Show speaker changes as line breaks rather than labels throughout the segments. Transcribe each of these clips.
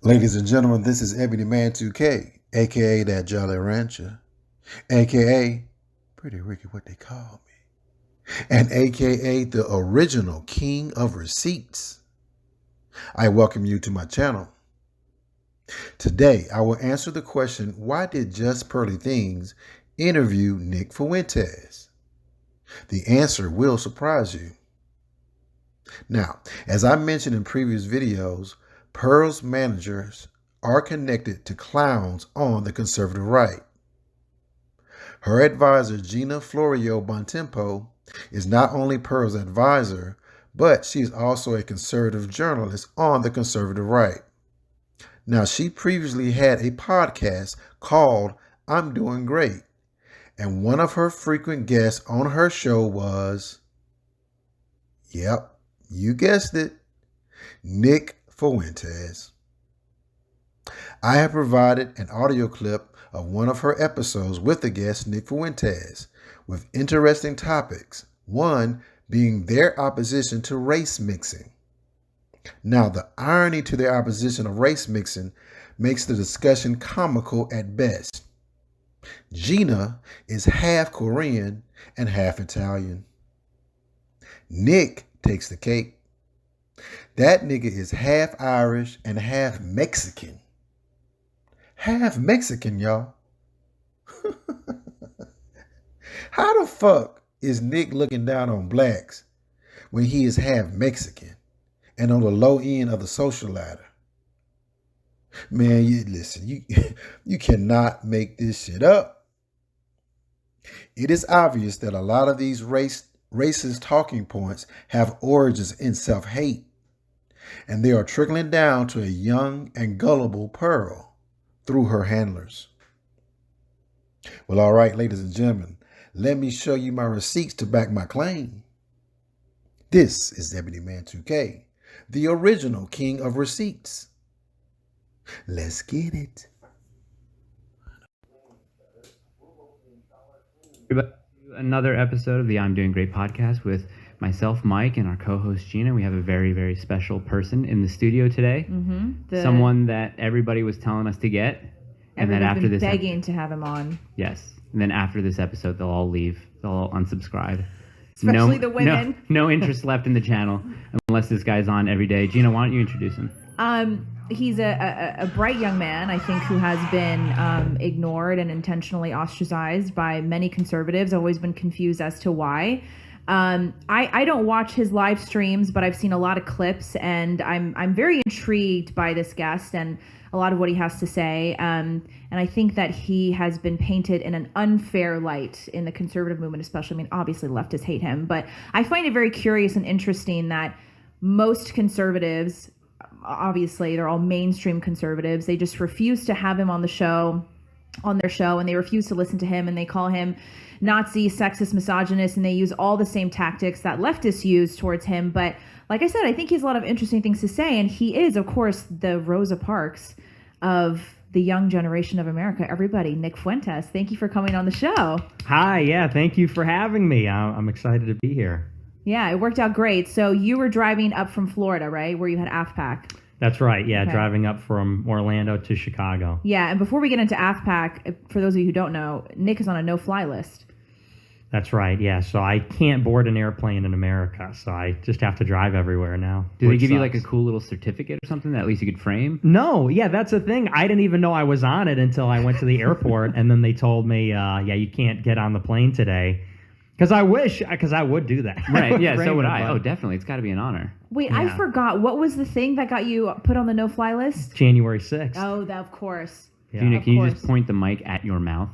Ladies and gentlemen, this is Ebony Man 2K, aka that Jolly Rancher, aka Pretty Ricky, what they call me, and aka the original King of Receipts. I welcome you to my channel. Today, I will answer the question, why did Just Pearly Things interview Nick Fuentes? The answer will surprise you. Now, as I mentioned in previous videos, Pearl's managers are connected to clowns on the conservative right. Her advisor, Gina Florio Bontempo, is not only Pearl's advisor, but she is also a conservative journalist on the conservative right. Now, she previously had a podcast called I'm Doing Great, and one of her frequent guests on her show was, yep, you guessed it, Nick Fuentes. I have provided an audio clip of one of her episodes with the guest Nick Fuentes with interesting topics, one being their opposition to race mixing. Now, the irony to their opposition of race mixing makes the discussion comical at best. Gina is half Korean and half Italian. Nick takes the cake. That nigga is half Irish and half Mexican. Half Mexican, y'all. How the fuck is Nick looking down on blacks when he is half Mexican and on the low end of the social ladder? Man, you cannot make this shit up. It is obvious that a lot of these racist talking points have origins in self-hate, and they are trickling down to a young and gullible Pearl through her handlers. Well, all right, ladies and gentlemen, let me show you my receipts to back my claim. This is Ebony Man 2K, the original king of receipts. Let's get it.
Another episode of the I'm Doing Great podcast with myself, Mike, and our co-host Gina. We have a very, very special person in the studio today. Someone that everybody was telling us to get, and then after this,
begging to have him on.
Yes, and then after this episode, they'll all leave. They'll all unsubscribe.
Especially the women.
No interest left in the channel unless this guy's on every day. Gina, why don't you introduce him?
He's a bright young man, I think, who has been ignored and intentionally ostracized by many conservatives. I've always been confused as to why. I don't watch his live streams, but I've seen a lot of clips, and I'm very intrigued by this guest and a lot of what he has to say. And I think that he has been painted in an unfair light in the conservative movement, especially. I mean, obviously leftists hate him, but I find it very curious and interesting that most conservatives, obviously they're all mainstream conservatives, they just refuse to have him on their show, and they refuse to listen to him, and they call him Nazi, sexist, misogynist, and they use all the same tactics that leftists use towards him. But like I said, I think he has a lot of interesting things to say, and he is, of course, the Rosa Parks of the young generation of America. Everybody, Nick Fuentes, thank you for coming on the show.
Hi, yeah, thank you for having me. I'm excited to be here.
Yeah, it worked out great. So you were driving up from Florida, right, where you had AFPAC?
That's right, yeah,
Okay.
Driving up from Orlando to Chicago.
Yeah, and before we get into AFPAC, for those of you who don't know, Nick is on a no-fly list.
That's right, yeah, so I can't board an airplane in America, so I just have to drive everywhere now.
Do they
which
give you
sucks.
like a cool little certificate or something that at least you could frame?
No, yeah, that's the thing. I didn't even know I was on it until I went to the airport, and then they told me, yeah, you can't get on the plane today. Because I would do that.
Right, yeah, so would
frame
I.
it,
Oh,
but
definitely. It's got to be an honor.
Wait,
Yeah.
I forgot. What was the thing that got you put on the no-fly list?
January 6th.
Oh, that, of course.
Yeah.
Gina,
Of
can you
course.
just point the mic at your mouth?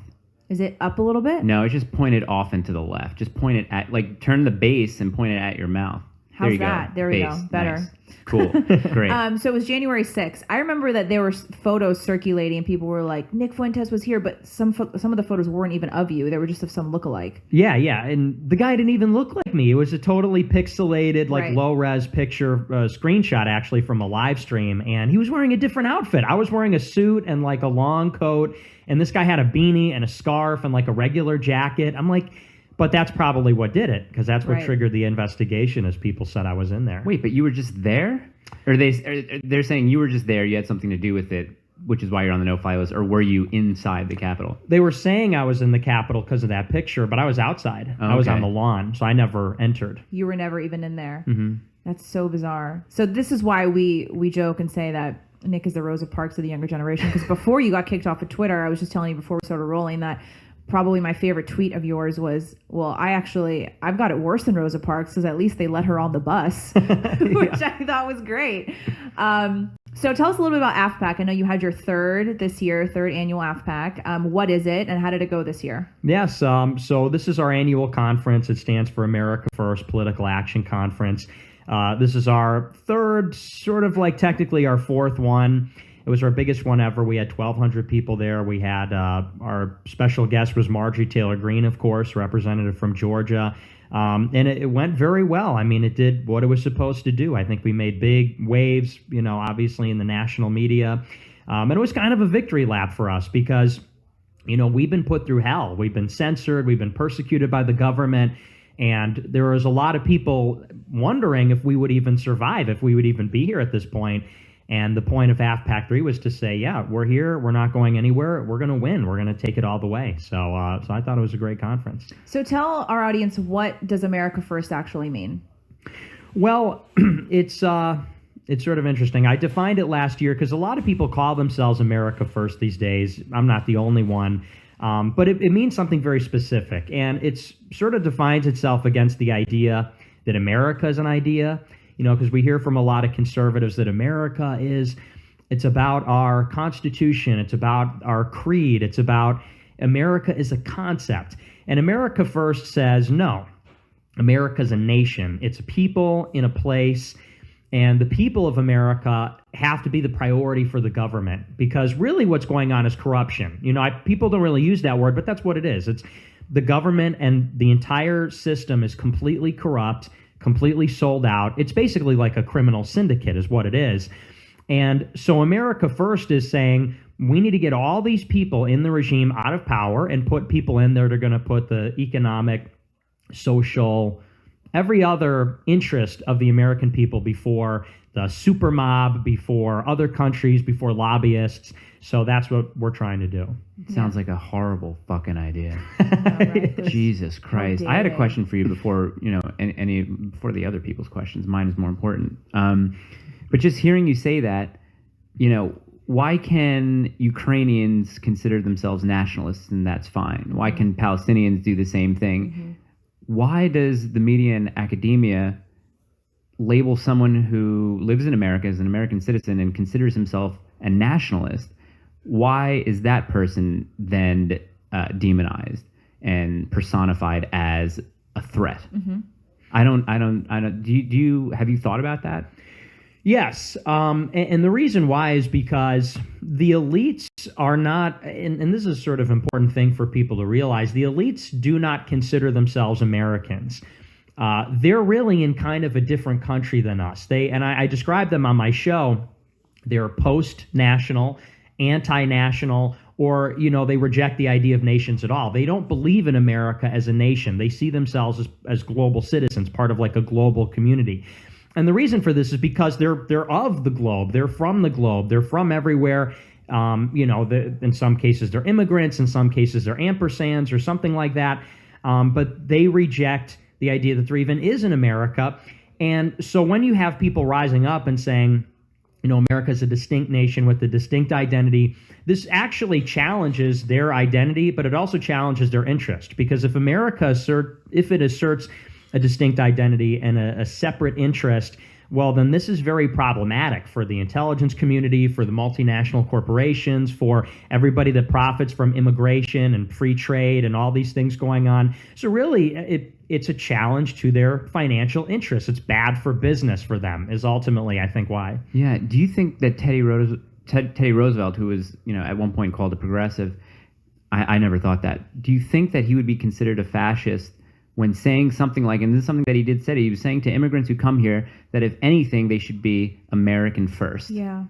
Is it up a little bit?
No, it's just pointed off and to the left. Just point it at, like, turn the base and point it at your mouth.
How's
there you
that?
Go.
There we
Base.
go. Better.
Nice. Cool. Great.
So it was January 6th. I remember that there were photos circulating. People were like, Nick Fuentes was here, but some of the photos weren't even of you. They were just of some lookalike.
Yeah, and the guy didn't even look like me. It was a totally pixelated, like
Right.
low-res picture screenshot, actually, from a live stream, and he was wearing a different outfit. I was wearing a suit and like a long coat, and this guy had a beanie and a scarf and like a regular jacket. I'm like, But that's probably what did it, because that's what
Right.
triggered the investigation, as people said I was in there.
Wait, but you were just there? Or they're saying you were just there, you had something to do with it, which is why you're on the no-fly list, or were you inside the Capitol?
They were saying I was in the Capitol because of that picture, but I was outside.
Oh,
I was
okay.
on the lawn, so I never entered.
You were never even in there.
Mm-hmm.
That's so bizarre. So this is why we joke and say that Nick is the Rosa Parks of the younger generation. Because before you got kicked off of Twitter, I was just telling you before we started rolling that probably my favorite tweet of yours was, well, I've got it worse than Rosa Parks because at least they let her on the bus, which I thought was great. So tell us a little bit about AFPAC. I know you had your third annual AFPAC. What is it and how did it go this year?
Yes, so this is our annual conference. It stands for America First Political Action Conference. This is our third, sort of like technically our fourth one. It was our biggest one ever. We had 1,200 people there. We had our special guest was Marjorie Taylor Greene, of course, representative from Georgia. And it went very well. I mean, it did what it was supposed to do. I think we made big waves, obviously in the national media. And it was kind of a victory lap for us because, we've been put through hell. We've been censored. We've been persecuted by the government. And there was a lot of people wondering if we would even survive, if we would even be here at this point. And the point of AFPAC 3 was to say, yeah, we're here. We're not going anywhere. We're going to win. We're going to take it all the way. So I thought it was a great conference.
So tell our audience, what does America First actually mean?
Well, it's sort of interesting. I defined it last year because a lot of people call themselves America First these days. I'm not the only one. But it means something very specific. And it's sort of defines itself against the idea that America is an idea. Because we hear from a lot of conservatives that it's about our Constitution, it's about our creed, it's about America is a concept. And America First says, no, America's a nation. It's a people in a place, and the people of America have to be the priority for the government, because really what's going on is corruption. People don't really use that word, but that's what it is. It's the government, and the entire system is completely corrupt, completely sold out. It's basically like a criminal syndicate is what it is. And so America First is saying we need to get all these people in the regime out of power and put people in there that are going to put the economic, social, every other interest of the American people before the super mob, before other countries, before lobbyists. So that's what we're trying to do.
Sounds like a horrible fucking idea.
Right?
Jesus Christ. I had a question for you before, before the other people's questions. Mine is more important. But just hearing you say that, why can Ukrainians consider themselves nationalists and that's fine? Why can Palestinians do the same thing? Mm-hmm. Why does the media and academia label someone who lives in America as an American citizen and considers himself a nationalist? Why is that person then demonized and personified as a threat? Mm-hmm. I don't. Do you have you thought about that?
Yes, and the reason why is because the elites are not, and this is sort of an important thing for people to realize, the elites do not consider themselves Americans. They're really in kind of a different country than us. I described them on my show. They're post-national, anti-national, or, they reject the idea of nations at all. They don't believe in America as a nation. They see themselves as global citizens, part of like a global community. And the reason for this is because they're of the globe. They're from the globe. They're from everywhere. In some cases they're immigrants. In some cases they're ampersands or something like that. But they reject the idea that there even is an America. And so when you have people rising up and saying, America is a distinct nation with a distinct identity, this actually challenges their identity, but it also challenges their interest. Because if if it asserts a distinct identity and a separate interest, well, then this is very problematic for the intelligence community, for the multinational corporations, for everybody that profits from immigration and free trade and all these things going on. So really, it's a challenge to their financial interests. It's bad for business for them, is ultimately, I think, why.
Yeah. Do you think that Teddy Roosevelt, who was, at one point called a progressive, I never thought that. Do you think that he would be considered a fascist when saying something like, and this is something that he did say, he was saying to immigrants who come here that if anything, they should be American first.
Yeah.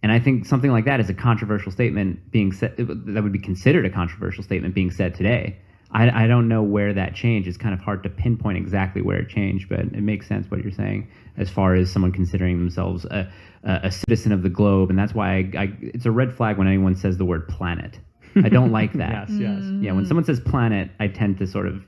And I think something like that is a controversial statement being said, that would be considered a controversial statement being said today. I don't know where that changed. It's kind of hard to pinpoint exactly where it changed, but it makes sense what you're saying as far as someone considering themselves a citizen of the globe. And that's why it's a red flag when anyone says the word planet. I don't like that.
Yes.
Yeah, when someone says planet, I tend to sort of,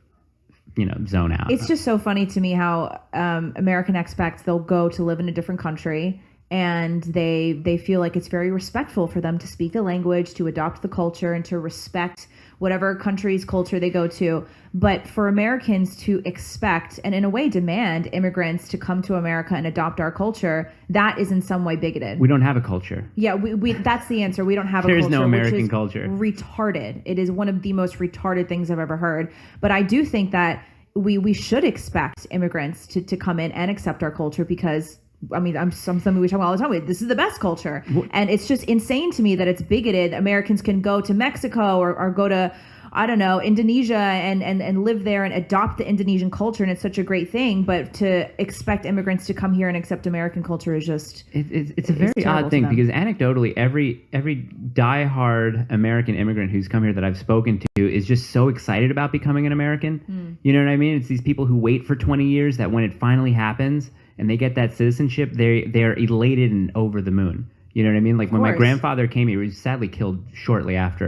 zone out.
It's just so funny to me how American expats, they'll go to live in a different country and they feel like it's very respectful for them to speak the language, to adopt the culture, and to respect whatever country's culture they go to. But for Americans to expect and in a way demand immigrants to come to America and adopt our culture, that is in some way bigoted.
We don't have a culture.
Yeah, we that's the answer. We don't have a culture.
There's no American
which is
culture.
Retarded. It is one of the most retarded things I've ever heard. But I do think that we should expect immigrants to come in and accept our culture because I'm something we talk about all the time. This is the best culture. And it's just insane to me that it's bigoted. Americans can go to Mexico or go to, I don't know, Indonesia and live there and adopt the Indonesian culture. And it's such a great thing. But to expect immigrants to come here and accept American culture is just...
It's a very odd thing because anecdotally, every diehard American immigrant who's come here that I've spoken to is just so excited about becoming an American. You know what I mean? It's these people who wait for 20 years that when it finally happens... and they get that citizenship, they're elated and over the moon. You know what I mean? Like when my grandfather came here, he was sadly killed shortly after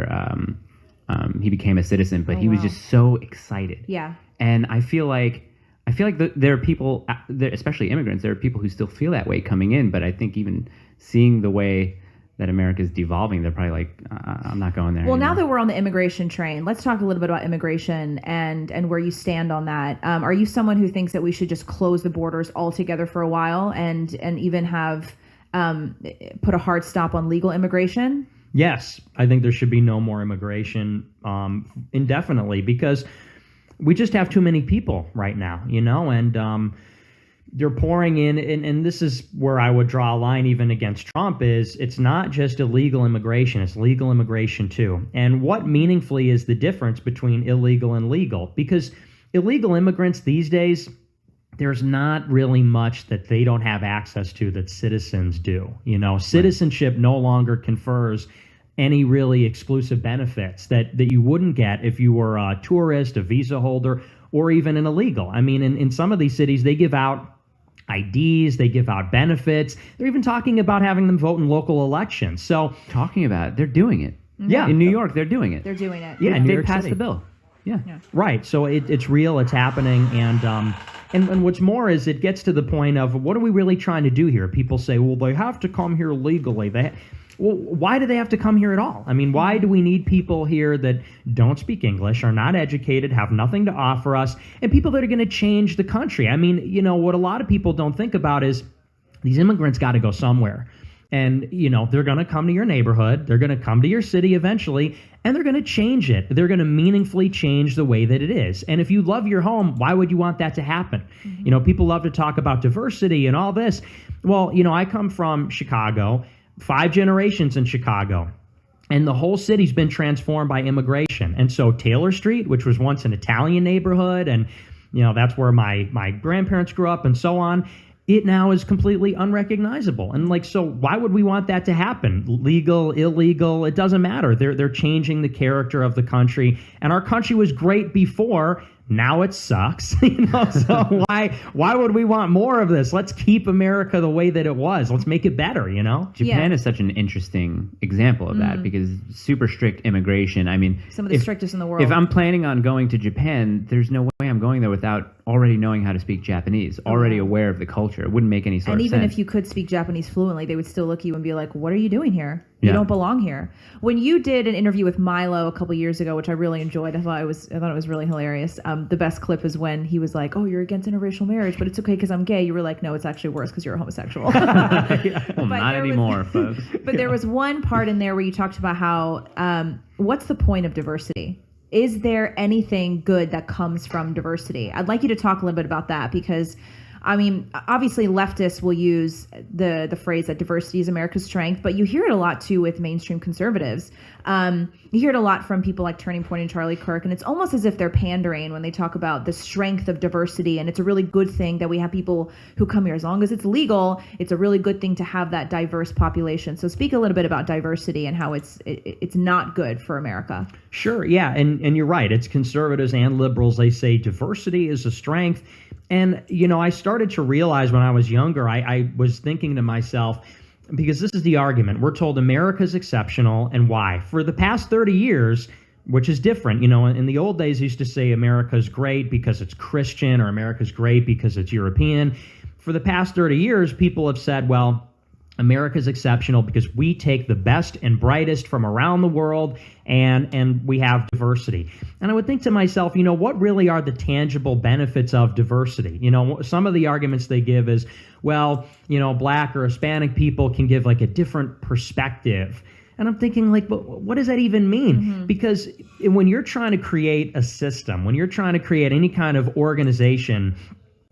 he became a citizen, but he was just so excited.
Yeah.
And I feel like there are people, especially immigrants, there are people who still feel that way coming in, but I think even seeing the way that America's devolving, they're probably like, I'm not going there.
Well, now that we're on the immigration train, let's talk a little bit about immigration and where you stand on that. Are you someone who thinks that we should just close the borders altogether for a while and even have put a hard stop on legal immigration?
Yes, I think there should be no more immigration indefinitely because we just have too many people right now, and they're pouring in, and this is where I would draw a line even against Trump, is it's not just illegal immigration, it's legal immigration too. And what meaningfully is the difference between illegal and legal? Because illegal immigrants these days, there's not really much that they don't have access to that citizens do. Citizenship no longer confers any really exclusive benefits that you wouldn't get if you were a tourist, a visa holder, or even an illegal. I mean, in some of these cities, they give out IDs, they give out benefits. They're even talking about having them vote in local elections. So
they're doing it.
Yeah.
In New York, they're doing it.
They're doing it.
Yeah,
they passed the bill. Yeah.
Right. So it's real, it's happening. And what's more is it gets to the point of what are we really trying to do here? People say, well, they have to come here legally. Well, why do they have to come here at all? I mean, why do we need people here that don't speak English, are not educated, have nothing to offer us, and people that are going to change the country? I mean, what a lot of people don't think about is these immigrants got to go somewhere. And, they're going to come to your neighborhood, they're going to come to your city eventually, and they're going to change it. They're going to meaningfully change the way that it is. And if you love your home, why would you want that to happen? People love to talk about diversity and all this. Well, I come from Chicago. 5 generations in Chicago, and the whole city's been transformed by immigration. And so Taylor Street, which was once an Italian neighborhood, and that's where my grandparents grew up and so on, it now is completely unrecognizable. And so why would we want that to happen? Legal, illegal, it doesn't matter. They're changing the character of the country, and our country was great before. Now it sucks, so why would we want more of this? Let's keep America the way that it was. Let's make it better,
Japan is such an interesting example of that because super strict immigration. I mean,
some of the strictest in the world.
If I'm planning on going to Japan, there's no way I'm going there without already knowing how to speak Japanese, already aware of the culture. It wouldn't make any sort of sense.
And even if you could speak Japanese fluently, they would still look at you and be like, what are you doing here? You don't belong here. When you did an interview with Milo a couple years ago, which I really enjoyed, I thought it was really hilarious. The best clip is when he was like, "Oh, you're against interracial marriage, but it's okay because I'm gay." You were like, "No, it's actually worse because you're a homosexual."
Well, not anymore, folks.
But there was one part in there where you talked about how what's the point of diversity? Is there anything good that comes from diversity? I'd like you to talk a little bit about that because I mean, obviously leftists will use the phrase that diversity is America's strength, but you hear it a lot too with mainstream conservatives. You hear it a lot from people like Turning Point and Charlie Kirk, and it's almost as if they're pandering when they talk about the strength of diversity, and it's a really good thing that we have people who come here. As long as it's legal, it's a really good thing to have that diverse population. So speak a little bit about diversity and how it's not good for America.
Sure, yeah, and you're right. It's conservatives and liberals. They say diversity is a strength. And, I started to realize when I was younger, I was thinking to myself, because this is the argument. We're told America's exceptional, and why? For the past 30 years, which is different. In the old days, they used to say America's great because it's Christian, or America's great because it's European. For the past 30 years, people have said, well, America's exceptional because we take the best and brightest from around the world, and we have diversity. And I would think to myself, what really are the tangible benefits of diversity? Some of the arguments they give is, well, Black or Hispanic people can give like a different perspective. And I'm thinking, like, what does that even mean? Mm-hmm. Because when you're trying to create a system, when you're trying to create any kind of organization,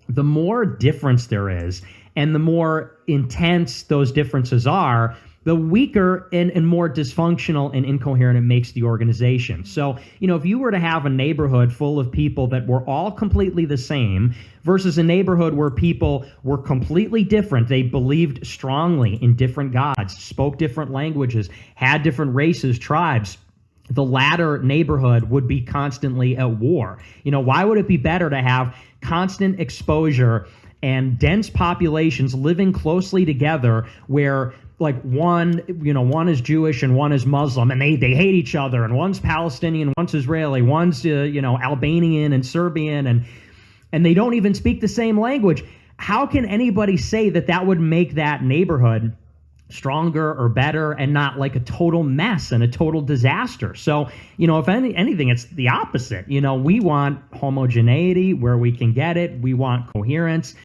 the more difference there is, and the more intense those differences are, the weaker and more dysfunctional and incoherent it makes the organization. So, if you were to have a neighborhood full of people that were all completely the same versus a neighborhood where people were completely different, they believed strongly in different gods, spoke different languages, had different races, tribes, the latter neighborhood would be constantly at war. Why would it be better to have constant exposure and dense populations living closely together where like one is Jewish and one is Muslim, and they hate each other, and one's Palestinian, one's Israeli, one's Albanian and Serbian, and they don't even speak the same language? How can anybody say that would make that neighborhood stronger or better and not like a total mess and a total disaster? So, if anything, it's the opposite. We want homogeneity where we can get it. We want coherence.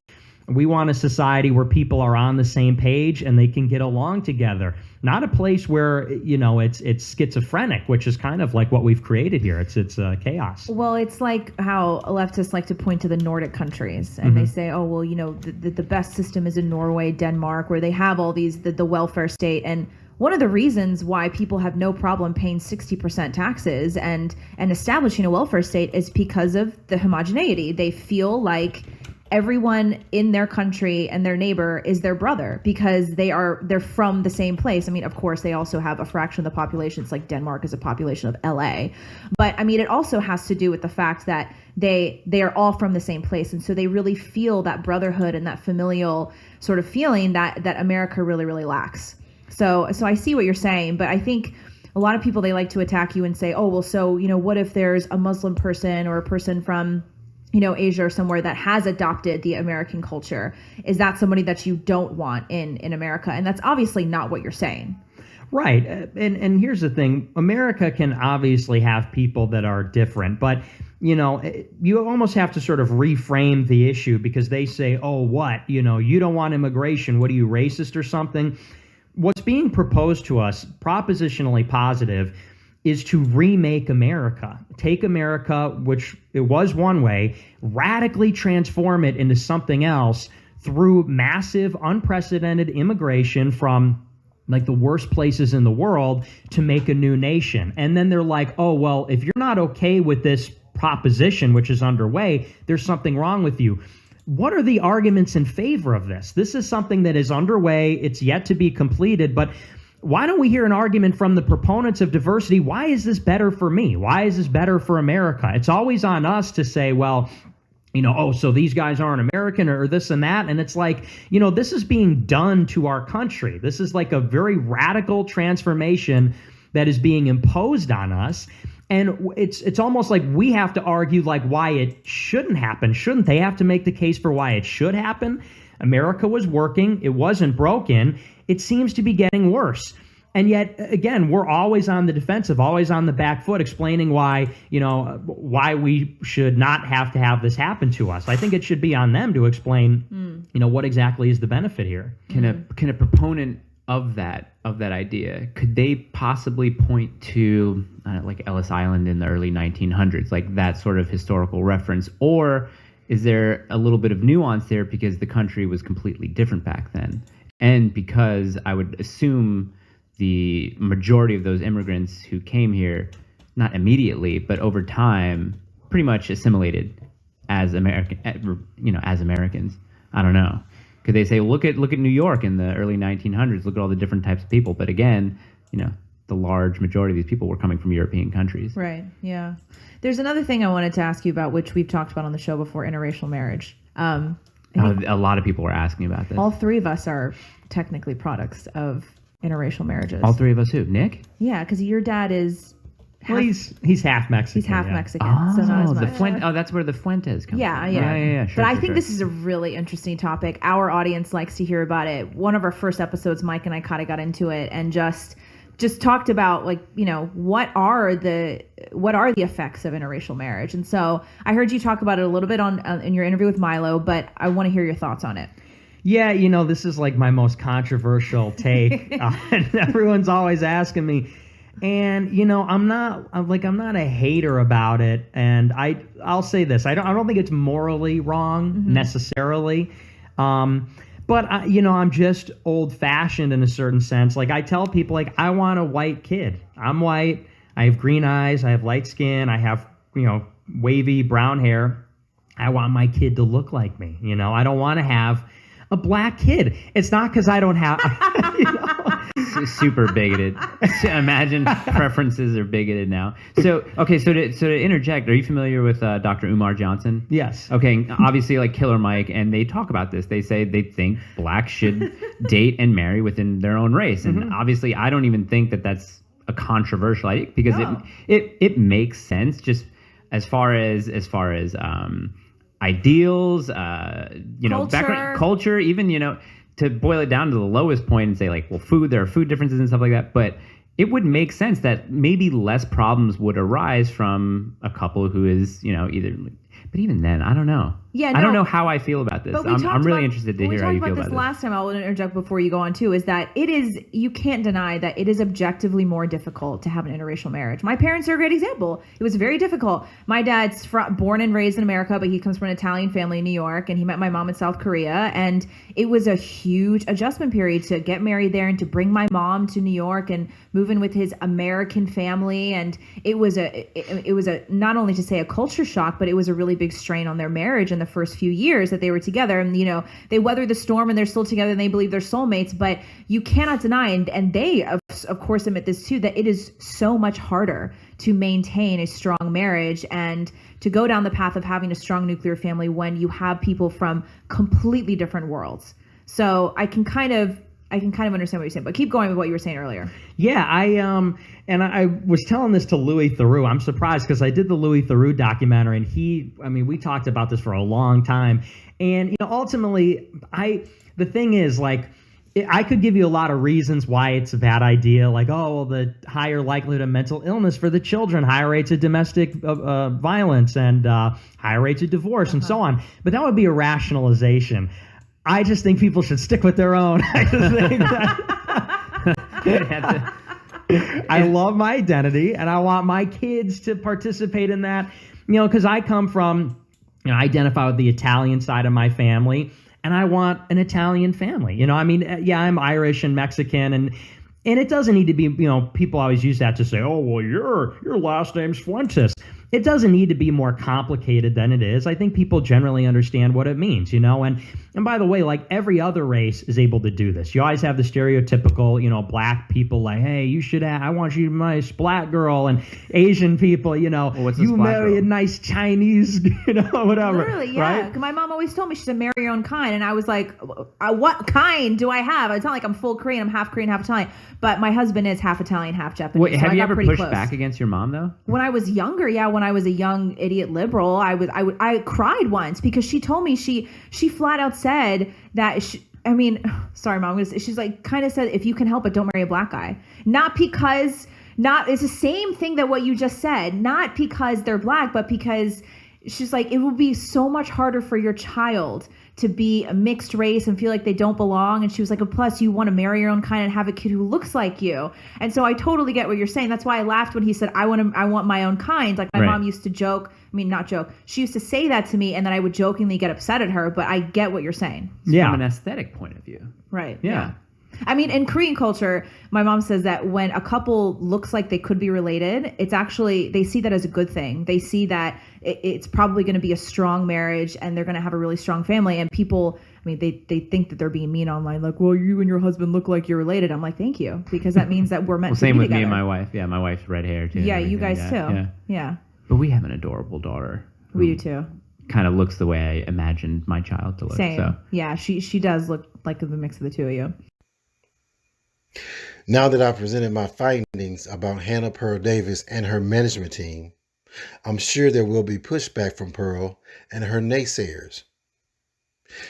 We want a society where people are on the same page and they can get along together. Not a place where, it's schizophrenic, which is kind of like what we've created here. It's chaos.
Well, it's like how leftists like to point to the Nordic countries, and they say, oh, well, the best system is in Norway, Denmark, where they have all these, the welfare state. And one of the reasons why people have no problem paying 60% taxes and establishing a welfare state is because of the homogeneity. They feel like everyone in their country and their neighbor is their brother because they're from the same place. I mean, of course, they also have a fraction of the population. It's like Denmark is a population of LA. But I mean, it also has to do with the fact that they are all from the same place. And so they really feel that brotherhood and that familial sort of feeling that America really, really lacks. So I see what you're saying, but I think a lot of people, they like to attack you and say, oh, well, so, what if there's a Muslim person or a person from Asia or somewhere that has adopted the American culture? Is that somebody that you don't want in America? And that's obviously not what you're saying.
Right. And here's the thing. America can obviously have people that are different, but you almost have to sort of reframe the issue because they say, oh, what? You don't want immigration. What are you, racist or something? What's being proposed to us, propositionally positive, is to remake America. Take America, which it was one way, radically transform it into something else through massive, unprecedented immigration from like the worst places in the world to make a new nation. And then they're like, oh, well, if you're not okay with this proposition, which is underway, there's something wrong with you. What are the arguments in favor of this? This is something that is underway. It's yet to be completed, but why don't we hear an argument from the proponents of diversity? Why is this better for me? Why is this better for America? It's always on us to say, well, oh, so these guys aren't American or this and that. And it's like, this is being done to our country. This is like a very radical transformation that is being imposed on us. And it's almost like we have to argue like why it shouldn't happen. Shouldn't they have to make the case for why it should happen? America was working. It wasn't broken. It seems to be getting worse. And yet, again, we're always on the defensive, always on the back foot, explaining why we should not have to have this happen to us. I think it should be on them to explain, what exactly is the benefit here.
Can a proponent of that idea, could they possibly point to like Ellis Island in the early 1900s, like that sort of historical reference, or is there a little bit of nuance there because the country was completely different back then? And because I would assume the majority of those immigrants who came here, not immediately, but over time, pretty much assimilated as as Americans. I don't know. Could they say, look at New York in the early 1900s, look at all the different types of people. But again, the large majority of these people were coming from European countries.
Right, yeah. There's another thing I wanted to ask you about, which we've talked about on the show before, interracial marriage.
A lot of people were asking about this.
All three of us are technically products of interracial marriages.
All three of us who? Nick?
Yeah, because your dad is...
Well, he's half Mexican.
He's half Mexican, so not as much.
That's where the Fuentes come from.
Yeah.
Sure,
but I think this is a really interesting topic. Our audience likes to hear about it. One of our first episodes, Mike and I kind of got into it and just talked about what are the effects of interracial marriage. And so I heard you talk about it a little bit in your interview with Milo, but I want to hear your thoughts on it.
Yeah, this is like my most controversial take. And everyone's always asking me. And I'm not a hater about it, and I'll say this: I don't think it's morally wrong necessarily, but I'm just old-fashioned in a certain sense. Like I tell people, I want a white kid. I'm white. I have green eyes. I have light skin. I have wavy brown hair. I want my kid to look like me. I don't want to have a black kid. It's not because I don't have.
Super bigoted. Imagine preferences are bigoted now. So to interject, are you familiar with Dr. Umar Johnson?
Yes.
Okay, obviously like Killer Mike, and they talk about this. They say they think blacks should date and marry within their own race, and obviously I don't even think that that's a controversial idea because it makes sense just as far as ideals, background, culture, even to boil it down to the lowest point and say there are food differences and stuff like that. But it would make sense that maybe less problems would arise from a couple who is, either. But even then, I don't know. Yeah, no, I don't know how I feel about this. I'm really interested to hear how you feel about this.
Last time, I'll interject before you go on too, is that you can't deny that it is objectively more difficult to have an interracial marriage. My parents are a great example. It was very difficult. My dad's born and raised in America, but he comes from an Italian family in New York, and he met my mom in South Korea, and it was a huge adjustment period to get married there and to bring my mom to New York and move in with his American family, and it was a not only to say a culture shock, but it was a really big strain on their marriage in the first few years that they were together. And they weathered the storm and they're still together and they believe they're soulmates, but you cannot deny, and they of course admit this too, that it is so much harder to maintain a strong marriage and to go down the path of having a strong nuclear family when you have people from completely different worlds. So I can kind of understand what you're saying, but keep going with what you were saying earlier. Yeah,
I was telling this to Louis Theroux. I'm surprised because I did the Louis Theroux documentary, and we talked about this for a long time. And ultimately, the thing is, I could give you a lot of reasons why it's a bad idea, the higher likelihood of mental illness for the children, higher rates of domestic violence, and higher rates of divorce, and so on. But that would be a rationalization. I just think people should stick with their own. I just think that I love my identity, and I want my kids to participate in that. Because I come from, I identify with the Italian side of my family, and I want an Italian family. I'm Irish and Mexican, and it doesn't need to be. People always use that to say, "Oh, well, your last name's Fuentes." It doesn't need to be more complicated than it is. I think people generally understand what it means, and by the way, every other race is able to do this. You always have the stereotypical, black people hey, I want you to marry a black girl, and Asian people, you marry a nice Chinese, whatever.
Literally, yeah.
Right?
My mom always told me she said marry your own kind, and I was like, what kind do I have? It's not like I'm full Korean. I'm half Korean, half Italian. But my husband is half Italian, half Japanese.
Wait, have you ever pushed back against your mom though?
When I was younger, yeah. When I was a young idiot liberal, I cried once because she told me she flat out said that sorry mom, she's kind of said, if you can help it, don't marry a black guy. It's the same thing that what you just said, not because they're black, but because she's it will be so much harder for your child to be a mixed race and feel like they don't belong. And she was like, plus you want to marry your own kind and have a kid who looks like you. And so I totally get what you're saying. That's why I laughed when he said, I want my own kind. Like my mom used to joke. I mean, not joke. She used to say that to me, and then I would jokingly get upset at her, but I get what you're saying.
From an aesthetic point of view.
Right.
Yeah.
I mean, in Korean culture, my mom says that when a couple looks like they could be related, it's actually, they see that as a good thing. They see that it's probably going to be a strong marriage and they're going to have a really strong family. And people, I mean, they think that they're being mean online, like, well, you and your husband look like you're related. I'm like, thank you, because that means that we're meant to be together.
Same with me and my wife. Yeah, my wife's red hair too.
Yeah, you guys too. Yeah.
But we have an adorable daughter.
We do too.
Kind of looks the way I imagined my child to look.
Same.
So.
Yeah, she does look like the mix of the two of you.
Now that I've presented my findings about Hannah Pearl Davis and her management team, I'm sure there will be pushback from Pearl and her naysayers.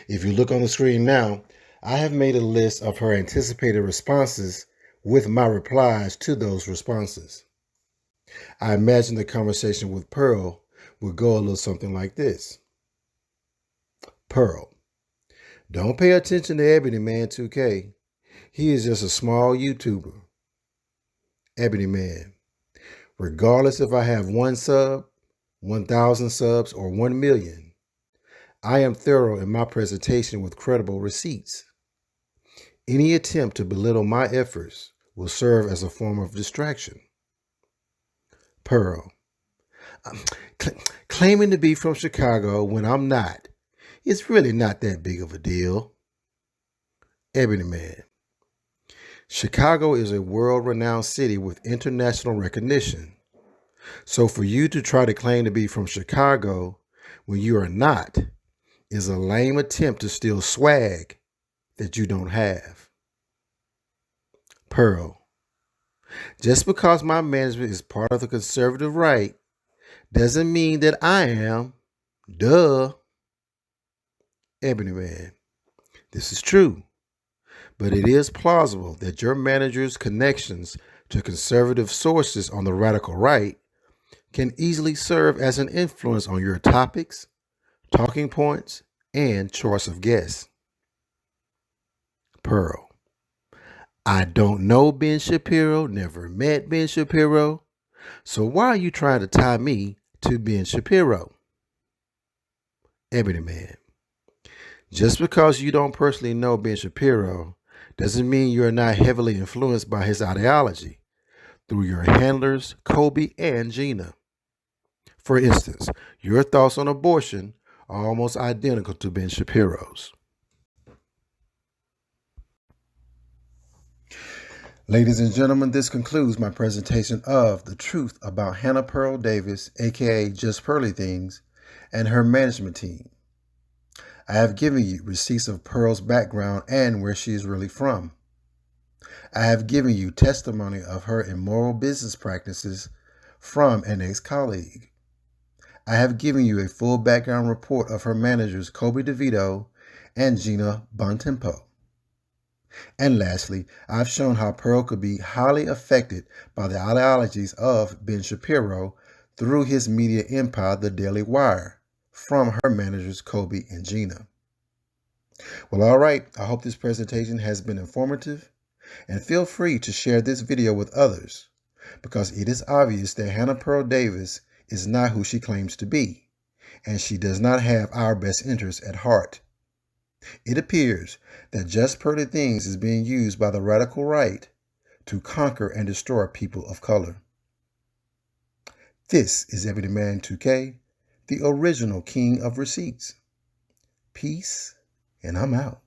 If you look on the screen now, I have made a list of her anticipated responses with my replies to those responses. I imagine the conversation with Pearl would go a little something like this. Pearl, don't pay attention to Ebony Man 2K. He is just a small YouTuber. Ebony Man, regardless if I have 1 sub, 1,000 subs, or 1 million, I am thorough in my presentation with credible receipts. Any attempt to belittle my efforts will serve as a form of distraction. Pearl, claiming to be from Chicago when I'm not, it's really not that big of a deal. Ebony Man, Chicago is a world-renowned city with international recognition. So for you to try to claim to be from Chicago when you are not is a lame attempt to steal swag that you don't have. Pearl, just because my management is part of the conservative right doesn't mean that I am. Duh. Ebony Man, this is true. But it is plausible that your manager's connections to conservative sources on the radical right can easily serve as an influence on your topics, talking points, and choice of guests. Pearl, I don't know Ben Shapiro, never met Ben Shapiro, so why are you trying to tie me to Ben Shapiro? Ebony Man, just because you don't personally know Ben Shapiro doesn't mean you're not heavily influenced by his ideology through your handlers, Kobe and Gina. For instance, your thoughts on abortion are almost identical to Ben Shapiro's. Ladies and gentlemen, this concludes my presentation of the truth about Hannah Pearl Davis, aka Just Pearly Things, and her management team. I have given you receipts of Pearl's background and where she is really from. I have given you testimony of her immoral business practices from an ex-colleague. I have given you a full background report of her managers Kobe DeVito and Gina Bontempo. And lastly, I've shown how Pearl could be highly affected by the ideologies of Ben Shapiro through his media empire, The Daily Wire, from her managers Kobe and Gina. Well, all right, I hope this presentation has been informative, and feel free to share this video with others, because it is obvious that Hannah Pearl Davis is not who she claims to be, and she does not have our best interests at heart. It appears that Just Pearly Things is being used by the radical right to conquer and destroy people of color. This is Ebony Man 2K, the original king of receipts. Peace, and I'm out.